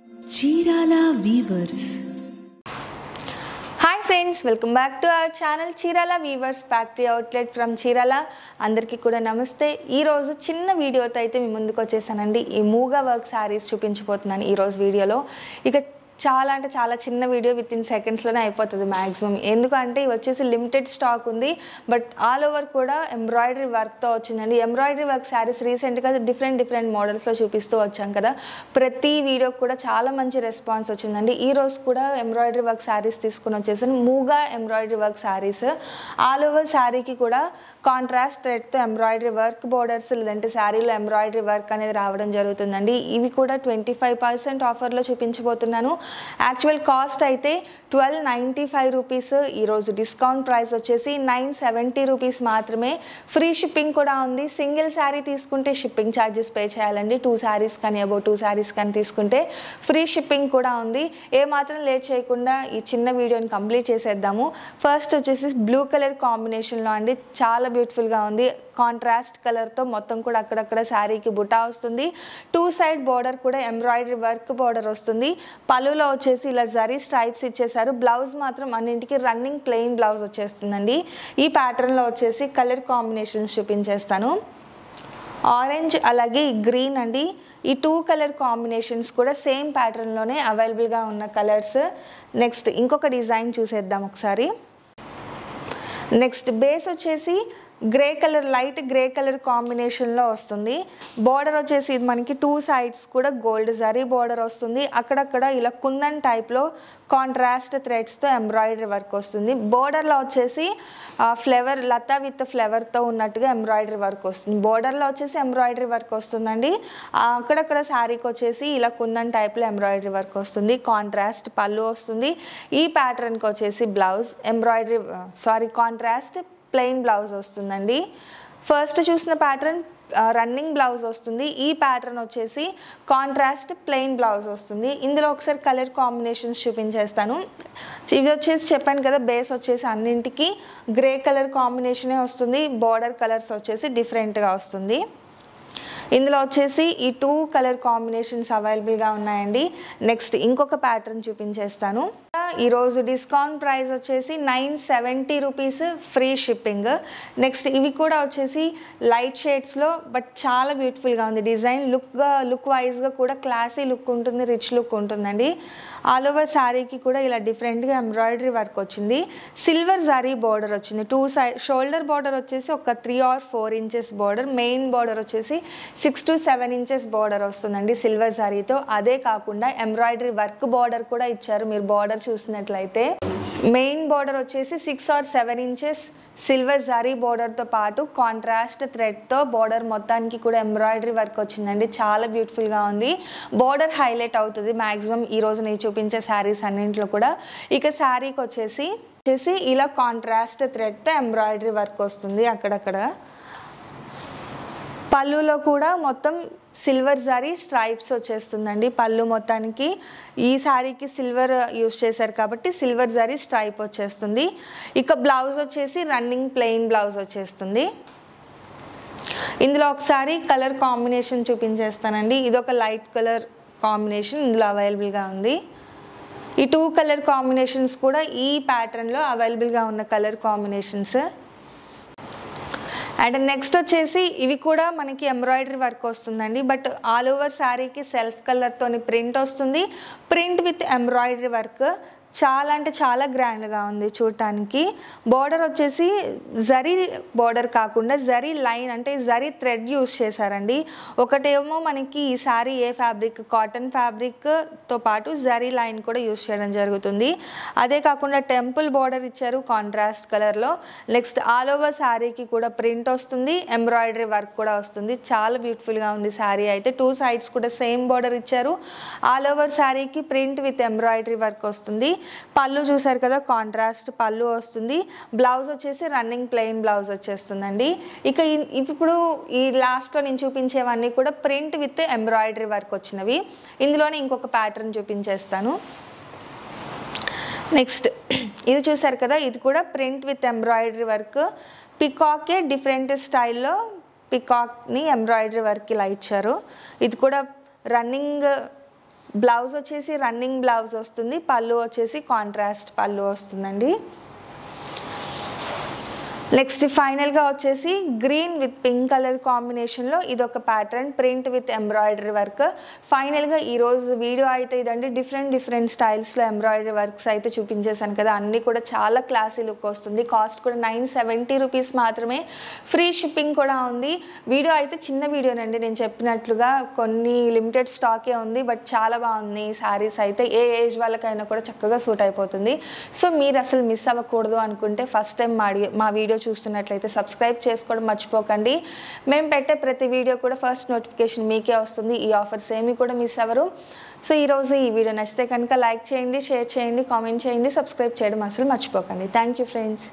Chirala weavers. Hi friends, welcome back to our channel Chirala weavers factory outlet from Chirala. అందరికీ కూడా నమస్తే. ఈరోజు చిన్న వీడియోతో అయితే మీ ముందుకు వచ్చేసానండి. ఈ మూగా వర్క్ శారీస్ చూపించబోతున్నాను ఈరోజు వీడియోలో. ఇక చాలా అంటే చాలా చిన్న వీడియో, విత్ ఇన్ సెకండ్స్లోనే అయిపోతుంది మ్యాక్సిమం. ఎందుకంటే ఇవి వచ్చేసి లిమిటెడ్ స్టాక్ ఉంది, బట్ ఆల్ ఓవర్ కూడా ఎంబ్రాయిడరీ వర్క్తో వచ్చిందండి. ఎంబ్రాయిడరీ వర్క్ శారీస్ రీసెంట్గా డిఫరెంట్ మోడల్స్లో చూపిస్తూ వచ్చాం కదా. ప్రతి వీడియోకి కూడా చాలా మంచి రెస్పాన్స్ వచ్చిందండి. ఈరోజు కూడా ఎంబ్రాయిడరీ వర్క్ శారీస్ తీసుకుని వచ్చేసాను. Muga embroidery work saris. All over శారీకి కూడా కాంట్రాస్ట్ థ్రెడ్తో ఎంబ్రాయిడరీ వర్క్, బోర్డర్స్ లేదంటే శారీలో ఎంబ్రాయిడరీ వర్క్ అనేది రావడం జరుగుతుందండి. ఇవి కూడా 25% ఆఫర్లో చూపించబోతున్నాను. యాక్చువల్ కాస్ట్ అయితే 1295 రూపీస్. ఈరోజు డిస్కౌంట్ ప్రైస్ వచ్చేసి 970 రూపీస్ మాత్రమే. ఫ్రీ షిప్పింగ్ కూడా ఉంది. సింగిల్ శారీ తీసుకుంటే షిప్పింగ్ ఛార్జెస్ పే చేయాలండి. 2 శారీస్ కానీ అబౌవ్ 2 శారీస్ కానీ తీసుకుంటే ఫ్రీ షిప్పింగ్ కూడా ఉంది. ఏమాత్రం లేట్ చేయకుండా ఈ చిన్న వీడియోని కంప్లీట్ చేసేద్దాము. ఫస్ట్ వచ్చేసి బ్లూ కలర్ కాంబినేషన్లో అండి, చాలా బ్యూటిఫుల్గా ఉంది. కాంట్రాస్ట్ కలర్తో మొత్తం కూడా అక్కడక్కడ శారీకి బుటా వస్తుంది. 2 సైడ్ బోర్డర్ కూడా ఎంబ్రాయిడరీ వర్క్ బోర్డర్ వస్తుంది. పళ్ళులో వచ్చేసి ఇలా జరీ స్ట్రైప్స్ ఇచ్చేసారు. బ్లౌజ్ మాత్రం అన్నింటికి రన్నింగ్ ప్లెయిన్ బ్లౌజ్ వచ్చేస్తుందండి. ఈ ప్యాటర్న్లో వచ్చేసి కలర్ కాంబినేషన్స్ చూపించేస్తాను. ఆరెంజ్ అలాగే గ్రీన్ అండి. ఈ 2 కలర్ కాంబినేషన్స్ కూడా సేమ్ ప్యాటర్న్లోనే అవైలబుల్గా ఉన్న కలర్స్. నెక్స్ట్ ఇంకొక డిజైన్ చూసేద్దాం ఒకసారి. నెక్స్ట్ బేస్ వచ్చేసి grey colour, light grey colour కాంబినేషన్లో వస్తుంది. బోర్డర్ వచ్చేసి ఇది మనకి 2 సైడ్స్ కూడా గోల్డ్ జరీ బోర్డర్ వస్తుంది. అక్కడక్కడ ఇలా కుందన్ టైప్లో కాంట్రాస్ట్ థ్రెడ్స్తో ఎంబ్రాయిడరీ వర్క్ వస్తుంది. బోర్డర్లో వచ్చేసి ఫ్లవర్, లతా విత్ ఫ్లవర్తో ఉన్నట్టుగా ఎంబ్రాయిడరీ వర్క్ వస్తుంది. బోర్డర్లో వచ్చేసి ఎంబ్రాయిడరీ వర్క్ వస్తుందండి. అక్కడక్కడ శారీకి వచ్చేసి ఇలా కుందన్ టైప్లో ఎంబ్రాయిడరీ వర్క్ వస్తుంది. కాంట్రాస్ట్ పళ్ళు వస్తుంది. ఈ ప్యాటర్న్కి వచ్చేసి బ్లౌజ్ కాంట్రాస్ట్ ప్లెయిన్ బ్లౌజ్ వస్తుందండి. ఫస్ట్ చూసిన ప్యాటర్న్ రన్నింగ్ బ్లౌజ్ వస్తుంది. ఈ ప్యాటర్న్ వచ్చేసి కాంట్రాస్ట్ ప్లెయిన్ బ్లౌజ్ వస్తుంది. ఇందులో ఒకసారి కలర్ కాంబినేషన్స్ చూపించేస్తాను. ఇది వచ్చేసి చెప్పాను కదా, బేస్ వచ్చేసి అన్నింటికి గ్రే కలర్ కాంబినేషనే వస్తుంది. బార్డర్ కలర్స్ వచ్చేసి డిఫరెంట్గా వస్తుంది. ఇందులో వచ్చేసి ఈ 2 కలర్ కాంబినేషన్స్ అవైలబుల్గా ఉన్నాయండి. నెక్స్ట్ ఇంకొక ప్యాటర్న్ చూపించేస్తాను. ఈరోజు డిస్కౌంట్ ప్రైస్ వచ్చేసి 970 రూపీస్, ఫ్రీ షిప్పింగ్. నెక్స్ట్ ఇవి కూడా వచ్చేసి లైట్ షేడ్స్లో, బట్ చాలా బ్యూటిఫుల్గా ఉంది. డిజైన్ లుక్ వైజ్గా కూడా క్లాసీ లుక్ ఉంటుంది, రిచ్ లుక్ ఉంటుందండి. ఆల్ ఓవర్ శారీకి కూడా ఇలా డిఫరెంట్గా ఎంబ్రాయిడరీ వర్క్ వచ్చింది. సిల్వర్ జరీ బార్డర్ వచ్చింది. 2 సైడ్ షోల్డర్ బార్డర్ వచ్చేసి ఒక 3 or 4 inches border. Main border వచ్చేసి 6 to 7 ఇంచెస్ బార్డర్ వస్తుందండి సిల్వర్ జరీతో. అదే కాకుండా ఎంబ్రాయిడరీ వర్క్ బార్డర్ కూడా ఇచ్చారు. మీరు బార్డర్ చూసినట్లయితే మెయిన్ బార్డర్ వచ్చేసి 6 or 7 ఇంచెస్ సిల్వర్ జరీ బార్డర్తో పాటు కాంట్రాస్ట్ థ్రెడ్తో బార్డర్ మొత్తానికి కూడా ఎంబ్రాయిడరీ వర్క్ వచ్చిందండి. చాలా బ్యూటిఫుల్గా ఉంది. బార్డర్ హైలైట్ అవుతుంది మ్యాక్సిమం ఈరోజు నేను చూపించే శారీస్ అన్నింటిలో కూడా. ఇక శారీకి వచ్చేసి ఇలా కాంట్రాస్ట్ థ్రెడ్తో ఎంబ్రాయిడరీ వర్క్ వస్తుంది అక్కడక్కడ. పళ్ళులో కూడా మొత్తం సిల్వర్ జరీ స్ట్రైప్స్ వచ్చేస్తుందండి. పళ్ళు మొత్తానికి ఈ శారీకి సిల్వర్ యూస్ చేశారు కాబట్టి సిల్వర్ జరీ స్ట్రైప్ వచ్చేస్తుంది. ఇక బ్లౌజ్ వచ్చేసి రన్నింగ్ ప్లెయిన్ బ్లౌజ్ వచ్చేస్తుంది. ఇందులో ఒకసారి కలర్ కాంబినేషన్ చూపించేస్తానండి. ఇదొక లైట్ కలర్ కాంబినేషన్ ఇందులో అవైలబుల్గా ఉంది. ఈ 2 కలర్ కాంబినేషన్స్ కూడా ఈ ప్యాటర్న్లో అవైలబుల్గా ఉన్న కలర్ కాంబినేషన్స్. అండ్ నెక్స్ట్ వచ్చేసి ఇవి కూడా మనకి ఎంబ్రాయిడరీ వర్క్ వస్తుందండి, బట్ ఆల్ ఓవర్ శారీకి సెల్ఫ్ కలర్తోని ప్రింట్ వస్తుంది. ప్రింట్ విత్ ఎంబ్రాయిడరీ వర్క్ చాలా అంటే చాలా గ్రాండ్గా ఉంది చూడటానికి. బార్డర్ వచ్చేసి జరీ బార్డర్ కాకుండా జరీ లైన్, అంటే జరీ థ్రెడ్ యూస్ చేశారండి. ఒకటేమో మనకి ఈ శారీ ఏ ఫ్యాబ్రిక్, కాటన్ ఫ్యాబ్రిక్తో పాటు జరీ లైన్ కూడా యూస్ చేయడం జరుగుతుంది. అదే కాకుండా టెంపుల్ బార్డర్ ఇచ్చారు కాంట్రాస్ట్ కలర్లో. నెక్స్ట్ ఆల్ ఓవర్ శారీకి కూడా ప్రింట్ వస్తుంది, ఎంబ్రాయిడరీ వర్క్ కూడా వస్తుంది. చాలా బ్యూటిఫుల్గా ఉంది శారీ అయితే. 2 సైడ్స్ కూడా సేమ్ బార్డర్ ఇచ్చారు. ఆల్ ఓవర్ శారీకి ప్రింట్ విత్ ఎంబ్రాయిడరీ వర్క్ వస్తుంది. పళ్ళు చూసారు కదా, కాంట్రాస్ట్ పళ్ళు వస్తుంది. బ్లౌజ్ వచ్చేసి రన్నింగ్ ప్లెయిన్ బ్లౌజ్ వచ్చేస్తుందండి. ఇక ఇప్పుడు ఈ లాస్ట్లో నేను చూపించేవన్నీ కూడా ప్రింట్ విత్ ఎంబ్రాయిడరీ వర్క్ వచ్చినవి. ఇందులోనే ఇంకొక ప్యాటర్న్ చూపించేస్తాను. నెక్స్ట్ ఇది చూసారు కదా, ఇది కూడా ప్రింట్ విత్ ఎంబ్రాయిడరీ వర్క్. పికాకే డిఫరెంట్ స్టైల్లో పికాక్ని ఎంబ్రాయిడరీ వర్క్ ఇలా ఇచ్చారు. ఇది కూడా రన్నింగ్ బ్లౌజ్ వచ్చేసి రన్నింగ్ బ్లౌజ్ వస్తుంది, పళ్ళు వచ్చేసి కాంట్రాస్ట్ పళ్ళు వస్తుందండి. నెక్స్ట్ ఫైనల్గా వచ్చేసి గ్రీన్ విత్ పింక్ కలర్ కాంబినేషన్లో ఇదొక pattern, print with embroidery work. ఫైనల్గా ఈరోజు వీడియో అయితే ఇదండి. డిఫరెంట్ స్టైల్స్లో ఎంబ్రాయిడరీ వర్క్స్ అయితే చూపించేశాను కదా, అన్నీ కూడా చాలా క్లాసీ లుక్ వస్తుంది. కాస్ట్ కూడా 970 రూపీస్ మాత్రమే, ఫ్రీ షిప్పింగ్ కూడా ఉంది. వీడియో అయితే చిన్న వీడియోనండి, నేను చెప్పినట్లుగా కొన్ని లిమిటెడ్ స్టాకే ఉంది, బట్ చాలా బాగుంది. శారీస్ అయితే ఏ ఏజ్ వాళ్ళకైనా కూడా చక్కగా సూట్ అయిపోతుంది. సో మీరు అసలు మిస్ అవ్వకూడదు అనుకుంటే ఫస్ట్ టైం మా వీడియో చూస్తున్నట్లయితే సబ్స్క్రైబ్ చేసుకోవడం మర్చిపోకండి. మేము పెట్టే ప్రతి వీడియో కూడా ఫస్ట్ నోటిఫికేషన్ మీకే వస్తుంది. ఈ ఆఫర్స్ ఏమీ కూడా మిస్ అవ్వరు. సో ఈరోజు ఈ వీడియో నచ్చితే కనుక లైక్ చేయండి, షేర్ చేయండి, కామెంట్ చేయండి, సబ్స్క్రైబ్ చేయడం అసలు మర్చిపోకండి. Thank you friends.